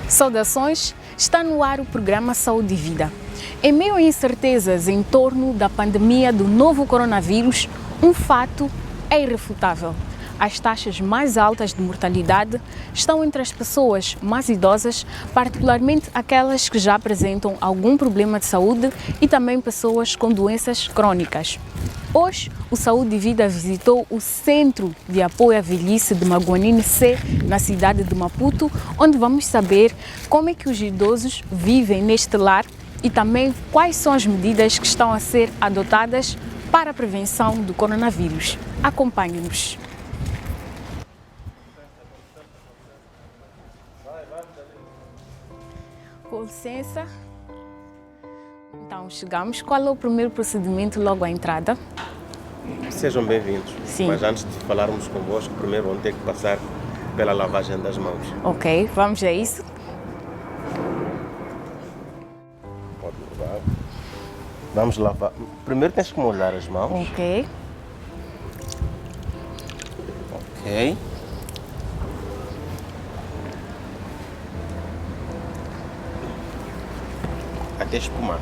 Saudações, está no ar o programa Saúde e Vida. Em meio a incertezas em torno da pandemia do novo coronavírus, um fato é irrefutável. As taxas mais altas de mortalidade estão entre as pessoas mais idosas, particularmente aquelas que já apresentam algum problema de saúde e também pessoas com doenças crônicas. Hoje, o Saúde e Vida visitou o Centro de Apoio à Velhice de Maguanine C, na cidade de Maputo, onde vamos saber como é que os idosos vivem neste lar e também quais são as medidas que estão a ser adotadas para a prevenção do coronavírus. Acompanhe-nos. Com licença. Então, chegamos. Qual é o primeiro procedimento logo à entrada? Sejam bem-vindos. Sim. Mas antes de falarmos convosco, primeiro vamos ter que passar pela lavagem das mãos. Ok, vamos a isso. Pode lavar. Vamos lavar. Primeiro tens que molhar as mãos. Ok. Ok. Até espumar.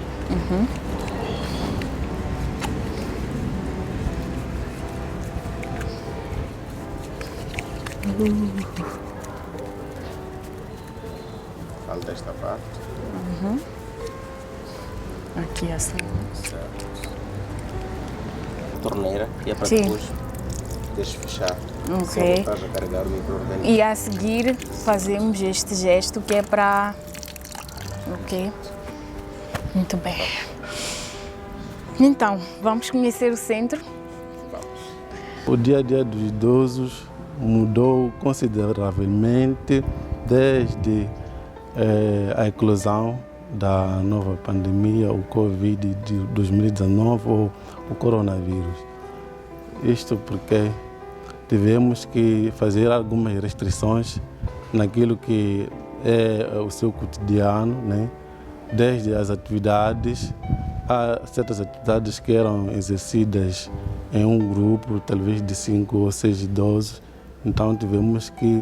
Falta esta parte. Aqui assim. Certo. Torneira, que é para Sim. depois deixes fechar. Ok. Sem voltar a carregar o micro-organismo. E a seguir fazemos este gesto que é para... Ok. Muito bem. Então, vamos conhecer o centro? Vamos. O dia a dia dos idosos mudou consideravelmente desde a eclosão da nova pandemia, o Covid de 2019 ou o coronavírus. Isto porque tivemos que fazer algumas restrições naquilo que é o seu cotidiano, né? Desde as atividades, há certas atividades que eram exercidas em um grupo, talvez de 5 ou 6 idosos, então tivemos que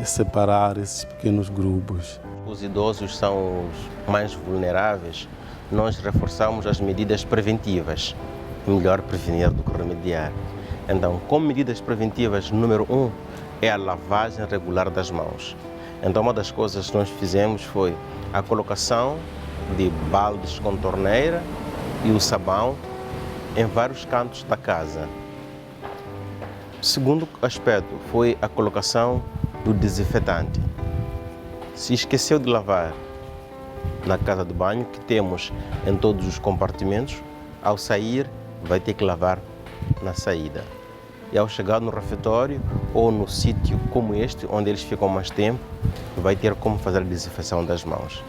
separar esses pequenos grupos. Os idosos são os mais vulneráveis. Nós reforçamos as medidas preventivas. Melhor prevenir do que remediar. Então, como medidas preventivas, número 1 é a lavagem regular das mãos. Então, uma das coisas que nós fizemos foi a colocação de baldes com torneira e o sabão em vários cantos da casa. O segundo aspecto foi a colocação do desinfetante. Se esqueceu de lavar na casa de banho, que temos em todos os compartimentos, ao sair vai ter que lavar na saída. E ao chegar no refeitório ou no sítio como este, onde eles ficam mais tempo, vai ter como fazer a desinfecção das mãos.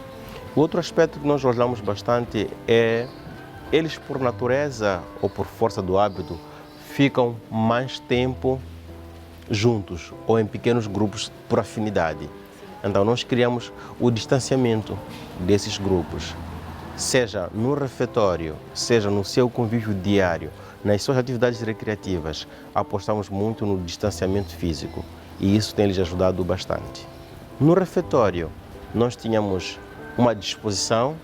O outro aspecto que nós olhamos bastante é eles, por natureza ou por força do hábito, ficam mais tempo juntos ou em pequenos grupos por afinidade. Então nós criamos o distanciamento desses grupos, seja no refeitório, seja no seu convívio diário, nas suas atividades recreativas, apostamos muito no distanciamento físico e isso tem lhes ajudado bastante. No refeitório, nós tínhamos uma disposição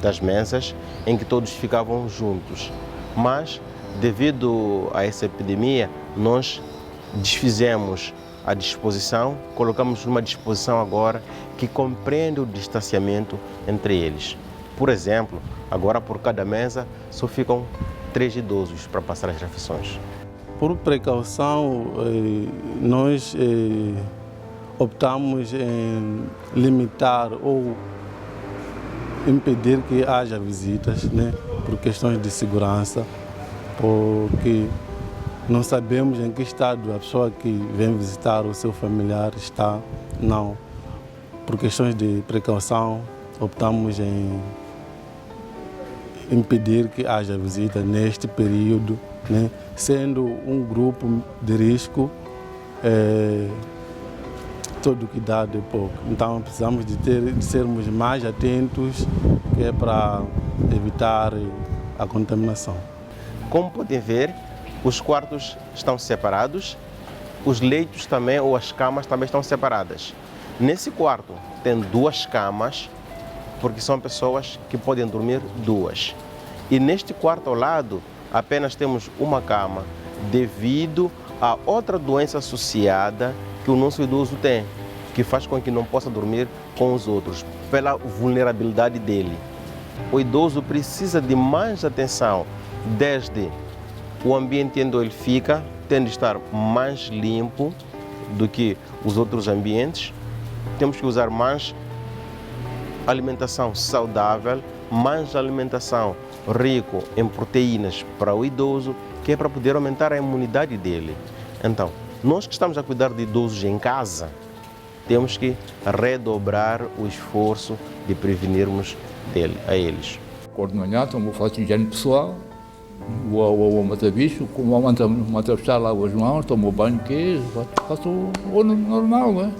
das mesas em que todos ficavam juntos, mas devido a essa epidemia, nós desfizemos a disposição, colocamos numa disposição agora que compreende o distanciamento entre eles. Por exemplo, agora por cada mesa só ficam 3 idosos para passar as refeições. Por precaução, nós optamos em limitar ou impedir que haja visitas, né, por questões de segurança, porque não sabemos em que estado a pessoa que vem visitar o seu familiar está. Não. Por questões de precaução, optamos em impedir que haja visita neste período, né? Sendo um grupo de risco, todo cuidado é pouco. Então precisamos de sermos mais atentos, que é para evitar a contaminação. Como podem ver, os quartos estão separados, os leitos também ou as camas também estão separadas. Nesse quarto tem 2 camas, porque são pessoas que podem dormir 2. E neste quarto ao lado apenas temos uma cama, devido a outra doença associada que o nosso idoso tem, que faz com que não possa dormir com os outros, pela vulnerabilidade dele. O idoso precisa de mais atenção, desde o ambiente onde ele fica, tem de estar mais limpo do que os outros ambientes. Temos que usar mais alimentação saudável, mais alimentação rica em proteínas para o idoso, que é para poder aumentar a imunidade dele. Então, nós que estamos a cuidar de idosos em casa, temos que redobrar o esforço de prevenirmos a eles. Acordo de manhã, tomo faço higiene pessoal, vou matar bicho, matar lá as mãos, tomo banho, faço o normal, não é?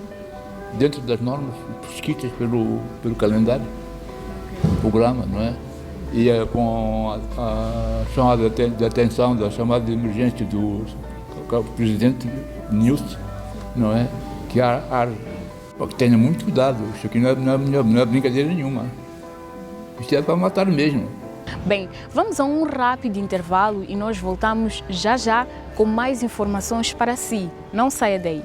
Dentro das normas prescritas pelo calendário, programa, não é? E com a chamada de atenção, da chamada de emergência do presidente Nilson, não é? Que que tenha muito cuidado, isso aqui não é brincadeira nenhuma. Isto é para matar mesmo. Bem, vamos a um rápido intervalo e nós voltamos já com mais informações para si. Não saia daí.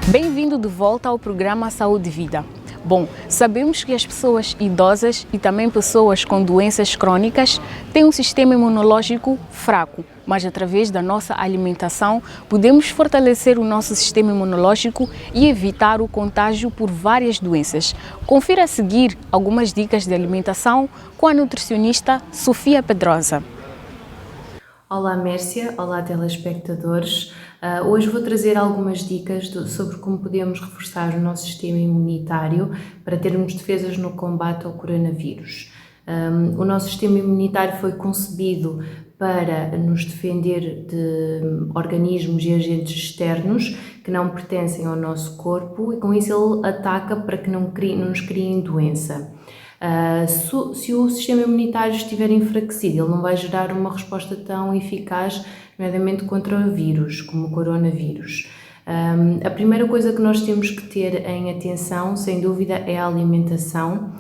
Bem-vindo de volta ao programa Saúde e Vida. Bom, sabemos que as pessoas idosas e também pessoas com doenças crônicas têm um sistema imunológico fraco, mas através da nossa alimentação podemos fortalecer o nosso sistema imunológico e evitar o contágio por várias doenças. Confira a seguir algumas dicas de alimentação com a nutricionista Sofia Pedrosa. Olá Mércia, olá telespectadores. Hoje vou trazer algumas dicas sobre como podemos reforçar o nosso sistema imunitário para termos defesas no combate ao coronavírus. O nosso sistema imunitário foi concebido para nos defender de organismos e agentes externos que não pertencem ao nosso corpo e com isso ele ataca para que não nos criem doença. Se o sistema imunitário estiver enfraquecido, ele não vai gerar uma resposta tão eficaz, nomeadamente contra o vírus, como o coronavírus. A primeira coisa que nós temos que ter em atenção, sem dúvida, é a alimentação.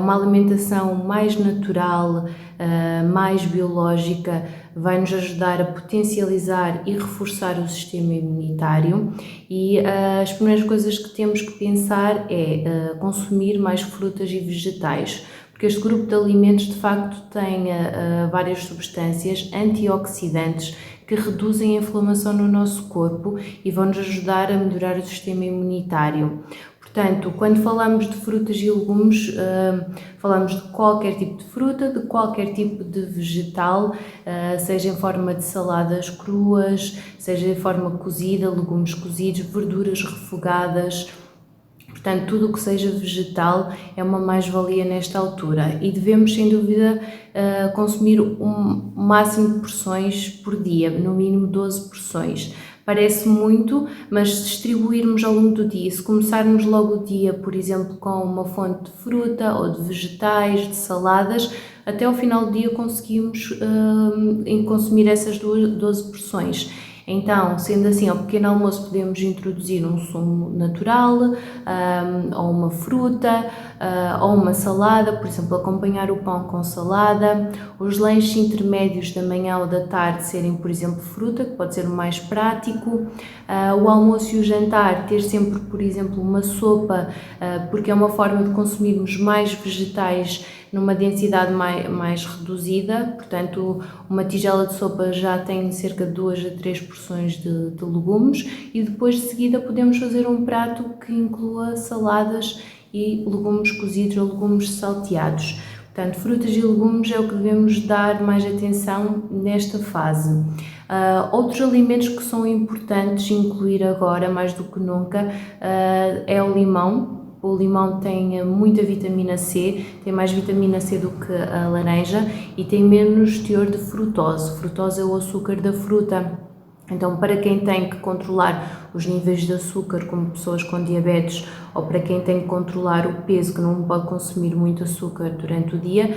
Uma alimentação mais natural, mais biológica, vai nos ajudar a potencializar e reforçar o sistema imunitário. E as primeiras coisas que temos que pensar é consumir mais frutas e vegetais, porque este grupo de alimentos de facto tem várias substâncias antioxidantes que reduzem a inflamação no nosso corpo e vão nos ajudar a melhorar o sistema imunitário. Portanto, quando falamos de frutas e legumes, falamos de qualquer tipo de fruta, de qualquer tipo de vegetal, seja em forma de saladas cruas, seja em forma cozida, legumes cozidos, verduras refogadas. Portanto, tudo o que seja vegetal é uma mais-valia nesta altura e devemos, sem dúvida, consumir um máximo de porções por dia, no mínimo 12 porções. Parece muito, mas se distribuirmos ao longo do dia, se começarmos logo o dia, por exemplo, com uma fonte de fruta ou de vegetais, de saladas, até ao final do dia conseguimos consumir essas 12 porções. Então, sendo assim, ao pequeno almoço podemos introduzir um sumo natural, ou uma fruta, ou uma salada, por exemplo, acompanhar o pão com salada. Os lanches intermédios da manhã ou da tarde serem, por exemplo, fruta, que pode ser o mais prático. O almoço e o jantar ter sempre, por exemplo, uma sopa, porque é uma forma de consumirmos mais vegetais numa densidade mais reduzida, portanto uma tigela de sopa já tem cerca de 2 a 3 porções de legumes e depois de seguida podemos fazer um prato que inclua saladas e legumes cozidos ou legumes salteados. Portanto, frutas e legumes é o que devemos dar mais atenção nesta fase. Outros alimentos que são importantes incluir agora, mais do que nunca, é o limão. O limão tem muita vitamina C, tem mais vitamina C do que a laranja e tem menos teor de frutose. Frutose é o açúcar da fruta. Então, para quem tem que controlar os níveis de açúcar, como pessoas com diabetes, ou para quem tem que controlar o peso, que não pode consumir muito açúcar durante o dia,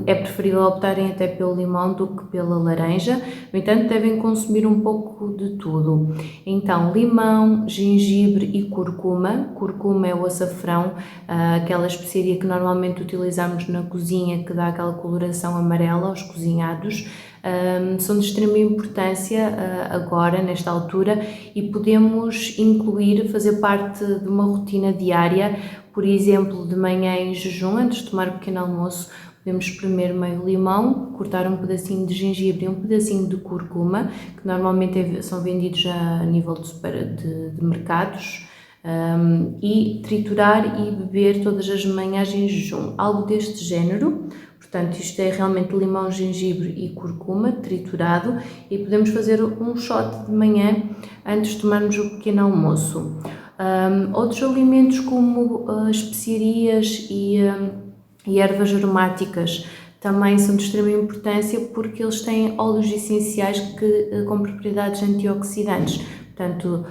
é preferível optarem até pelo limão do que pela laranja. No entanto, devem consumir um pouco de tudo. Então, limão, gengibre e cúrcuma. Cúrcuma é o açafrão, aquela especiaria que normalmente utilizamos na cozinha, que dá aquela coloração amarela aos cozinhados. São de extrema importância agora, nesta altura, e podemos incluir, fazer parte de uma rotina diária, por exemplo, de manhã em jejum, antes de tomar o pequeno almoço, podemos espremer meio limão, cortar um pedacinho de gengibre e um pedacinho de cúrcuma, que normalmente são vendidos a nível de mercados, e triturar e beber todas as manhãs em jejum, algo deste género. Portanto, isto é realmente limão, gengibre e cúrcuma triturado, e podemos fazer um shot de manhã antes de tomarmos o pequeno almoço. Outros alimentos como especiarias e ervas aromáticas também são de extrema importância, porque eles têm óleos essenciais com propriedades antioxidantes. Portanto,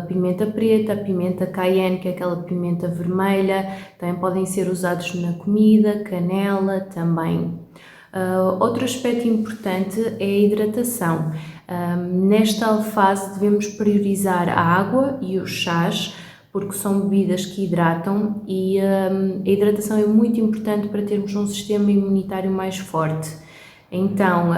pimenta preta, pimenta cayenne, que é aquela pimenta vermelha, também podem ser usados na comida, canela também. Outro aspecto importante é a hidratação. Nesta fase devemos priorizar a água e os chás, porque são bebidas que hidratam, e a hidratação é muito importante para termos um sistema imunitário mais forte. Então,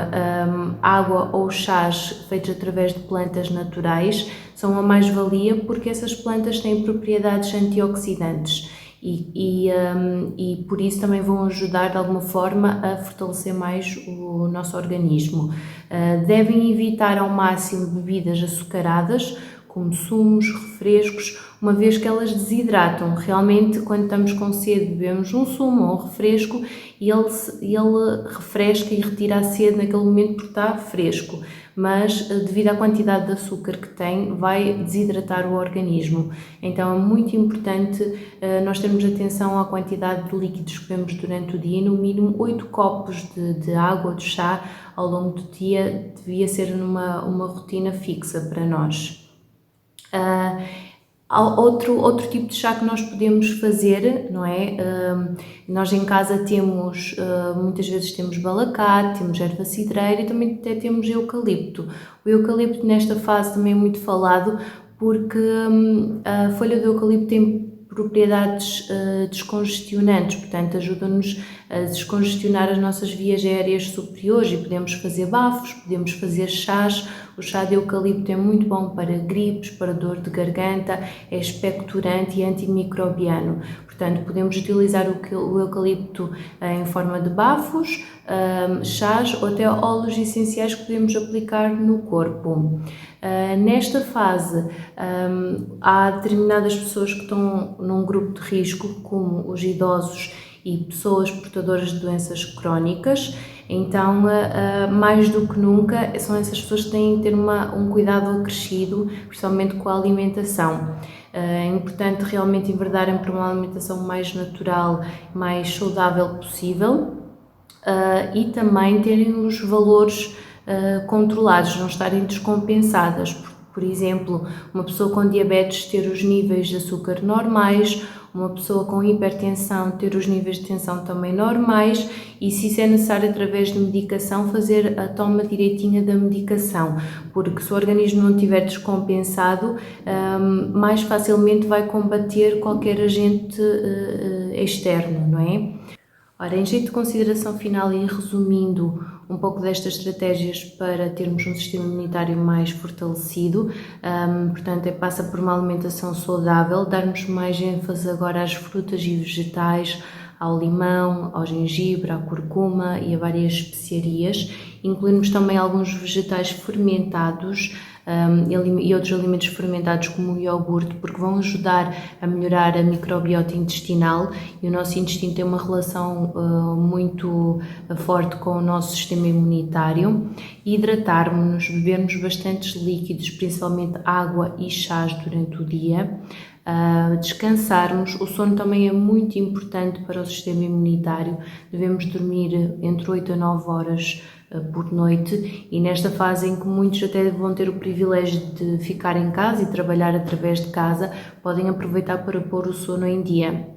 água ou chás feitos através de plantas naturais são uma mais-valia, porque essas plantas têm propriedades antioxidantes e por isso também vão ajudar de alguma forma a fortalecer mais o nosso organismo. Devem evitar ao máximo bebidas açucaradas, como sumos, refrescos, uma vez que elas desidratam. Realmente, quando estamos com sede, bebemos um sumo ou um refresco e ele refresca e retira a sede naquele momento porque está fresco, mas devido à quantidade de açúcar que tem, vai desidratar o organismo. Então é muito importante nós termos atenção à quantidade de líquidos que bebemos durante o dia, no mínimo 8 copos de água ou de chá ao longo do dia devia ser uma rotina fixa para nós. Outro tipo de chá que nós podemos fazer, não é? Nós em casa temos, muitas vezes temos balacate, temos erva cidreira e também até temos eucalipto. O eucalipto nesta fase também é muito falado, porque a folha do eucalipto tem propriedades descongestionantes, portanto ajuda-nos a descongestionar as nossas vias aéreas superiores e podemos fazer bafos, podemos fazer chás. O chá de eucalipto é muito bom para gripes, para dor de garganta, é expectorante e antimicrobiano. Portanto, podemos utilizar o eucalipto em forma de bafos, chás ou até óleos essenciais que podemos aplicar no corpo. Nesta fase, há determinadas pessoas que estão num grupo de risco, como os idosos e pessoas portadoras de doenças crónicas. Então, mais do que nunca, são essas pessoas que têm que ter um cuidado acrescido, principalmente com a alimentação. É importante realmente enverdarem para uma alimentação mais natural, mais saudável possível, e também terem os valores controlados, não estarem descompensadas. Por exemplo, uma pessoa com diabetes ter os níveis de açúcar normais, uma pessoa com hipertensão ter os níveis de tensão também normais, e se isso é necessário através de medicação, fazer a toma direitinha da medicação, porque se o organismo não estiver descompensado, mais facilmente vai combater qualquer agente externo, não é? Ora, em jeito de consideração final e resumindo um pouco destas estratégias para termos um sistema imunitário mais fortalecido, portanto, passa por uma alimentação saudável, darmos mais ênfase agora às frutas e vegetais, ao limão, ao gengibre, à curcuma e a várias especiarias, incluirmos também alguns vegetais fermentados, e outros alimentos fermentados como o iogurte, porque vão ajudar a melhorar a microbiota intestinal, e o nosso intestino tem uma relação muito forte com o nosso sistema imunitário. Hidratarmos-nos, bebermos bastantes líquidos, principalmente água e chás durante o dia. descansarmos. O sono também é muito importante para o sistema imunitário. Devemos dormir entre 8 a 9 horas por noite, e nesta fase em que muitos até vão ter o privilégio de ficar em casa e trabalhar através de casa, podem aproveitar para pôr o sono em dia,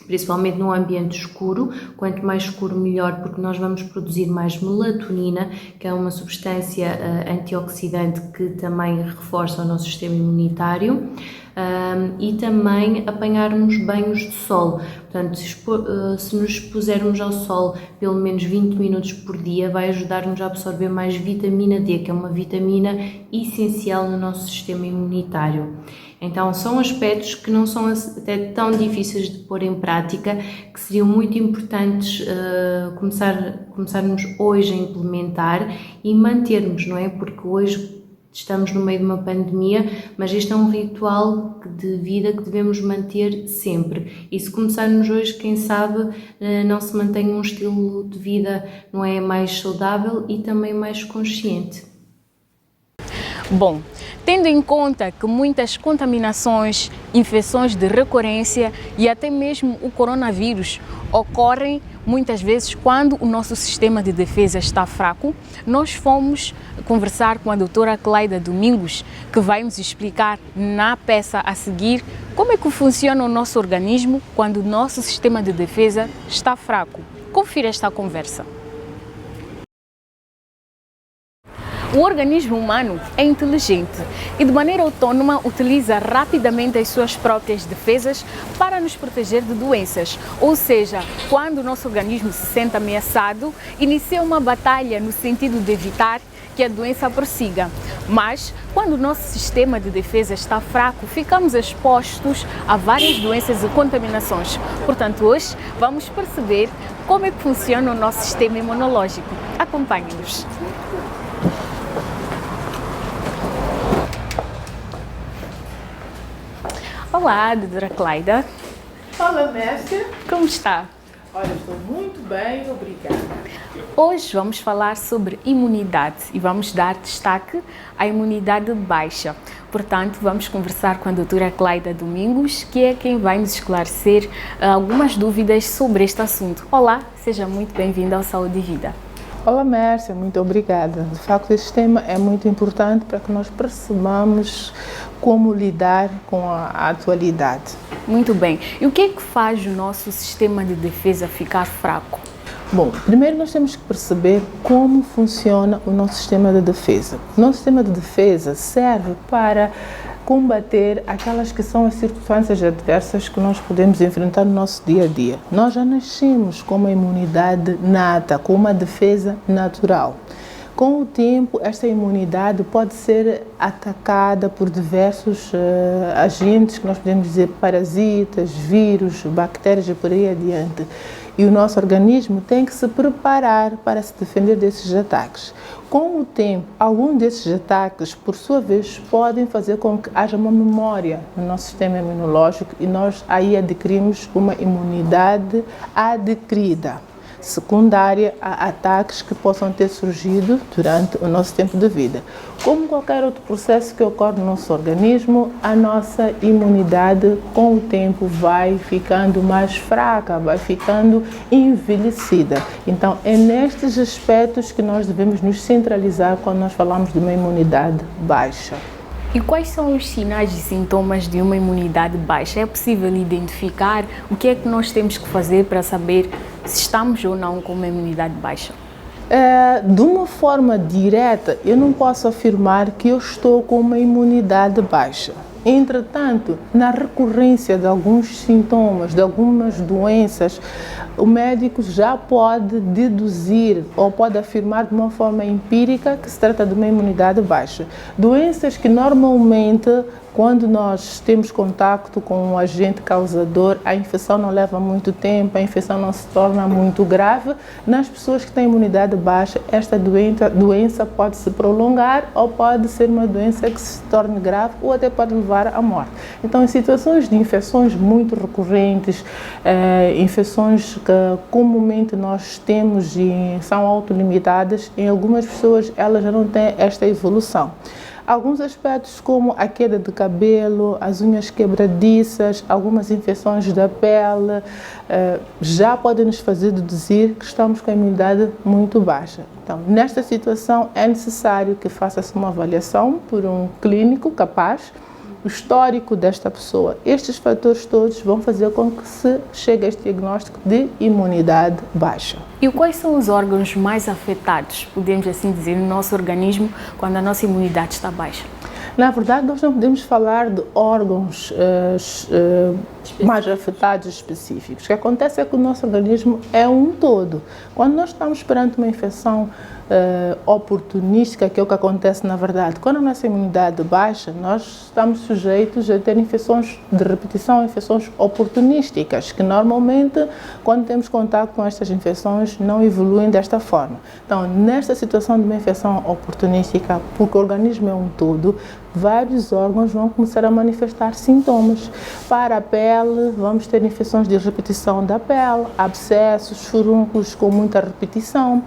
principalmente num ambiente escuro. Quanto mais escuro melhor, porque nós vamos produzir mais melatonina, que é uma substância antioxidante que também reforça o nosso sistema imunitário. E também apanharmos banhos de sol. Portanto, se nos expusermos ao sol pelo menos 20 minutos por dia, vai ajudar-nos a absorver mais vitamina D, que é uma vitamina essencial no nosso sistema imunitário. Então, são aspectos que não são até tão difíceis de pôr em prática, que seriam muito importantes começarmos hoje a implementar e mantermos, não é? Porque hoje estamos no meio de uma pandemia, mas este é um ritual de vida que devemos manter sempre. E se começarmos hoje, quem sabe não se mantém um estilo de vida, não é, mais saudável e também mais consciente. Bom, tendo em conta que muitas contaminações, infecções de recorrência e até mesmo o coronavírus ocorrem muitas vezes quando o nosso sistema de defesa está fraco, nós fomos conversar com a doutora Cleida Domingos, que vai nos explicar na peça a seguir como é que funciona o nosso organismo quando o nosso sistema de defesa está fraco. Confira esta conversa. O organismo humano é inteligente e de maneira autónoma utiliza rapidamente as suas próprias defesas para nos proteger de doenças. Ou seja, quando o nosso organismo se sente ameaçado, inicia uma batalha no sentido de evitar que a doença prossiga. Mas, quando o nosso sistema de defesa está fraco, ficamos expostos a várias doenças e contaminações. Portanto, hoje vamos perceber como é que funciona o nosso sistema imunológico. Acompanhe-nos. Olá, doutora Cleida. Olá, Mércia. Como está? Olha, estou muito bem, obrigada. Hoje vamos falar sobre imunidade e vamos dar destaque à imunidade baixa. Portanto, vamos conversar com a doutora Cleida Domingos, que é quem vai nos esclarecer algumas dúvidas sobre este assunto. Olá, seja muito bem-vinda ao Saúde e Vida. Olá, Mércia, muito obrigada. De facto, este tema é muito importante para que nós percebamos como lidar com a atualidade. Muito bem. E o que é que faz o nosso sistema de defesa ficar fraco? Bom, primeiro nós temos que perceber como funciona o nosso sistema de defesa. O nosso sistema de defesa serve para combater aquelas que são as circunstâncias adversas que nós podemos enfrentar no nosso dia a dia. Nós já nascemos com uma imunidade nata, com uma defesa natural. Com o tempo, esta imunidade pode ser atacada por diversos agentes, que nós podemos dizer parasitas, vírus, bactérias e por aí adiante. E o nosso organismo tem que se preparar para se defender desses ataques. Com o tempo, alguns desses ataques, por sua vez, podem fazer com que haja uma memória no nosso sistema imunológico e nós aí adquirimos uma imunidade adquirida, secundária a ataques que possam ter surgido durante o nosso tempo de vida. Como qualquer outro processo que ocorre no nosso organismo, a nossa imunidade com o tempo vai ficando mais fraca, vai ficando envelhecida. Então é nestes aspectos que nós devemos nos centralizar quando nós falamos de uma imunidade baixa. E quais são os sinais e sintomas de uma imunidade baixa? É possível identificar o que é que nós temos que fazer para saber se estamos ou não com uma imunidade baixa? De uma forma direta, eu não posso afirmar que eu estou com uma imunidade baixa. Entretanto, na recorrência de alguns sintomas, de algumas doenças, o médico já pode deduzir ou pode afirmar de uma forma empírica que se trata de uma imunidade baixa. Doenças que normalmente, quando nós temos contato com um agente causador, a infecção não leva muito tempo, a infecção não se torna muito grave. Nas pessoas que têm imunidade baixa, esta doença pode se prolongar ou pode ser uma doença que se torne grave ou até pode levar à morte. Então, em situações de infecções muito recorrentes, infecções que comumente nós temos e são autolimitadas, em algumas pessoas elas já não têm esta evolução. Alguns aspectos como a queda de cabelo, as unhas quebradiças, algumas infecções da pele, já podem nos fazer deduzir que estamos com a imunidade muito baixa. Então, nesta situação é necessário que faça-se uma avaliação por um clínico capaz, o histórico desta pessoa. Estes fatores todos vão fazer com que se chegue a este diagnóstico de imunidade baixa. E quais são os órgãos mais afetados, podemos assim dizer, no nosso organismo quando a nossa imunidade está baixa? Na verdade, nós não podemos falar de órgãos mais afetados específicos. O que acontece é que o nosso organismo é um todo. Quando nós estamos perante uma infecção oportunística, que é o que acontece na verdade, quando a nossa imunidade baixa, nós estamos sujeitos a ter infecções de repetição, infecções oportunísticas, que normalmente, quando temos contato com estas infecções, não evoluem desta forma. Então, nesta situação de uma infecção oportunística, porque o organismo é um todo, vários órgãos vão começar a manifestar sintomas. Para a pele, vamos ter infecções de repetição da pele, abscessos, furúnculos com muita repetição.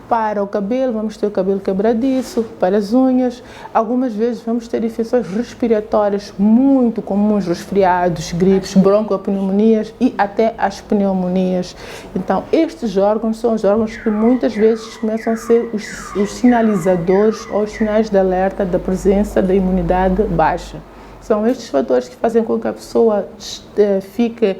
Para o cabelo, vamos ter o cabelo quebradiço. Para as unhas, algumas vezes vamos ter infecções respiratórias muito comuns, resfriados, gripes, broncopneumonias e até as pneumonias. Então, estes órgãos são os órgãos que muitas vezes começam a ser os sinalizadores ou os sinais de alerta da presença da imunidade baixa. São estes fatores que fazem com que a pessoa fique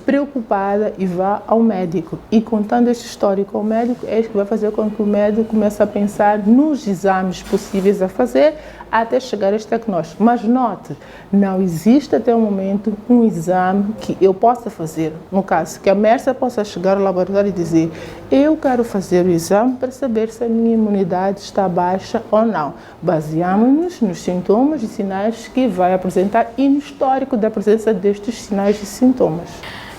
preocupada e vá ao médico. E contando este histórico ao médico, é isso que vai fazer com que o médico comece a pensar nos exames possíveis a fazer até chegar a este diagnóstico. Mas note, não existe até o momento um exame que eu possa fazer. No caso, que a Mércia possa chegar ao laboratório e dizer: eu quero fazer o exame para saber se a minha imunidade está baixa ou não. Baseamos-nos nos sintomas e sinais que vai apresentar e no histórico da presença destes sinais e sintomas.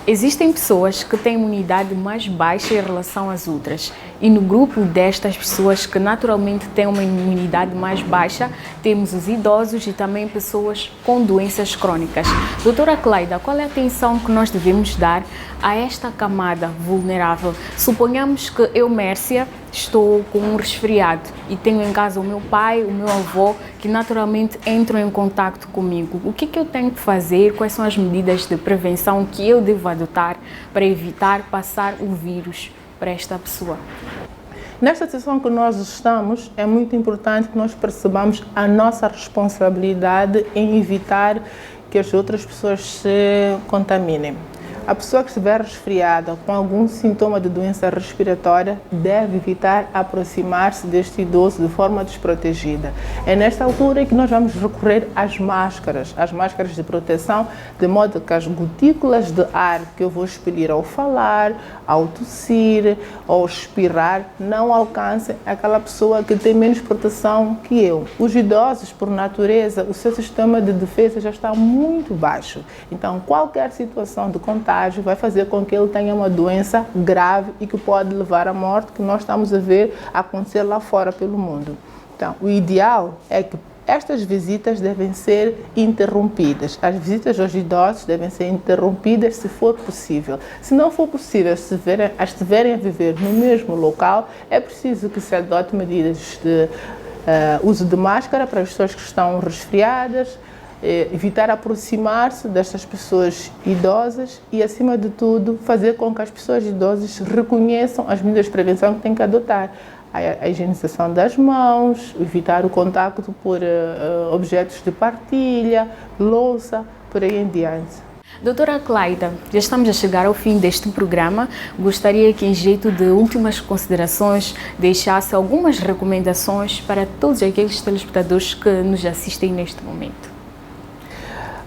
Existem pessoas que têm imunidade mais baixa em relação às outras. E no grupo destas pessoas que naturalmente têm uma imunidade mais baixa, temos os idosos e também pessoas com doenças crônicas. Doutora Cleida, qual é a atenção que nós devemos dar a esta camada vulnerável? Suponhamos que eu, Mércia, estou com um resfriado e tenho em casa o meu pai, o meu avô, que naturalmente entram em contato comigo. O que eu tenho que fazer? Quais são as medidas de prevenção que eu devo adotar para evitar passar o vírus para esta pessoa? Nesta situação que nós estamos, é muito importante que nós percebamos a nossa responsabilidade em evitar que as outras pessoas se contaminem. A pessoa que estiver resfriada com algum sintoma de doença respiratória deve evitar aproximar-se deste idoso de forma desprotegida. É nesta altura que nós vamos recorrer às máscaras de proteção, de modo que as gotículas de ar que eu vou expelir ao falar, ao tossir, ao espirrar, não alcancem aquela pessoa que tem menos proteção que eu. Os idosos, por natureza, o seu sistema de defesa já está muito baixo. Então, qualquer situação de contágio vai fazer com que ele tenha uma doença grave e que pode levar à morte, que nós estamos a ver acontecer lá fora pelo mundo. Então, o ideal é que estas visitas devem ser interrompidas. As visitas aos idosos devem ser interrompidas se for possível. Se não for possível, estiverem a viver no mesmo local, é preciso que se adote medidas de uso de máscara para as pessoas que estão resfriadas, evitar aproximar-se destas pessoas idosas e, acima de tudo, fazer com que as pessoas idosas reconheçam as medidas de prevenção que têm que adotar. A higienização das mãos, evitar o contacto por objetos de partilha, louça, por aí em diante. Doutora Cleida, já estamos a chegar ao fim deste programa. Gostaria que, em jeito de últimas considerações, deixasse algumas recomendações para todos aqueles telespectadores que nos assistem neste momento.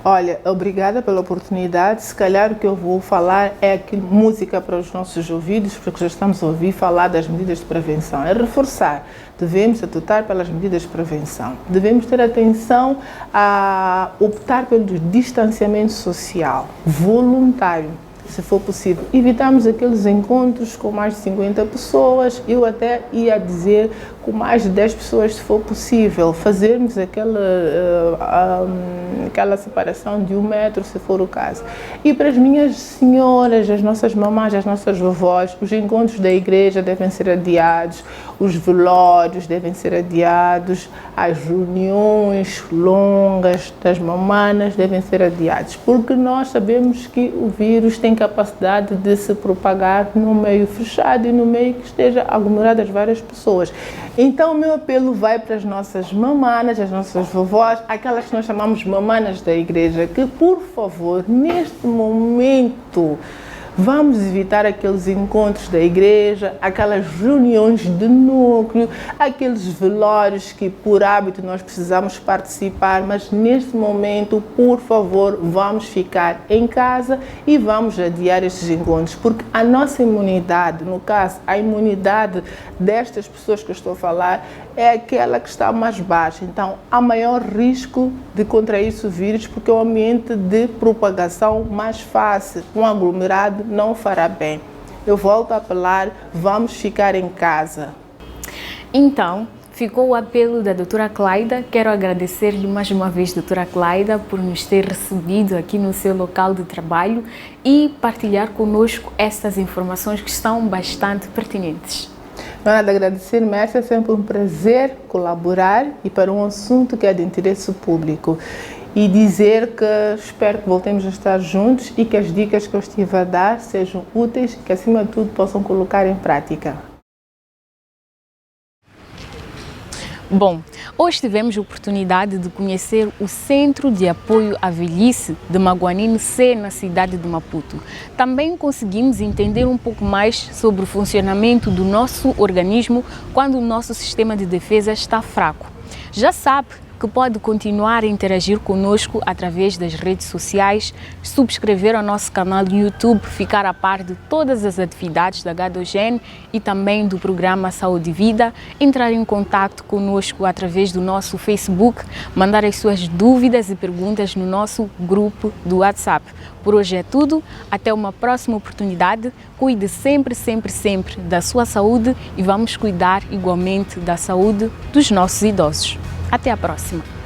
Olha, obrigada pela oportunidade. Se calhar o que eu vou falar é aqui, música para os nossos ouvidos, porque já estamos a ouvir falar das medidas de prevenção. É reforçar, devemos adotar pelas medidas de prevenção. Devemos ter atenção a optar pelo distanciamento social voluntário. se for possível. Evitamos aqueles encontros com mais de 50 pessoas, eu até ia dizer com mais de 10 pessoas, se for possível. Fazermos aquela separação de 1 metro, se for o caso. E para as minhas senhoras, as nossas mamães, as nossas vovós, os encontros da igreja devem ser adiados, os velórios devem ser adiados, as reuniões longas das mamanas devem ser adiados, porque nós sabemos que o vírus tem capacidade de se propagar no meio fechado e no meio que esteja aglomeradas várias pessoas. Então, o meu apelo vai para as nossas mamanas, as nossas vovós, aquelas que nós chamamos mamanas da igreja, que, por favor, neste momento, vamos evitar aqueles encontros da igreja, aquelas reuniões de núcleo, aqueles velórios que, por hábito, nós precisamos participar, mas neste momento, por favor, vamos ficar em casa e vamos adiar estes encontros, porque a nossa imunidade, no caso, a imunidade destas pessoas que eu estou a falar, é aquela que está mais baixa. Então, há maior risco de contrair o vírus, porque é um ambiente de propagação mais fácil. Um aglomerado não fará bem. Eu volto a apelar, vamos ficar em casa. Então, ficou o apelo da doutora Cleida. Quero agradecer-lhe mais uma vez, doutora Cleida, por nos ter recebido aqui no seu local de trabalho e partilhar conosco estas informações que estão bastante pertinentes. Não há nada a agradecer, Mércia, é sempre um prazer colaborar e para um assunto que é de interesse público. E dizer que espero que voltemos a estar juntos e que as dicas que eu estive a dar sejam úteis e que, acima de tudo, possam colocar em prática. Bom, hoje tivemos a oportunidade de conhecer o Centro de Apoio à Velhice de Maguanine C, na cidade de Maputo. Também conseguimos entender um pouco mais sobre o funcionamento do nosso organismo quando o nosso sistema de defesa está fraco. Já sabe que pode continuar a interagir conosco através das redes sociais, subscrever ao nosso canal do YouTube, ficar a par de todas as atividades da Gadogen e também do programa Saúde e Vida, entrar em contato conosco através do nosso Facebook, mandar as suas dúvidas e perguntas no nosso grupo do WhatsApp. Por hoje é tudo, até uma próxima oportunidade, cuide sempre, sempre, sempre da sua saúde e vamos cuidar igualmente da saúde dos nossos idosos. Até a próxima!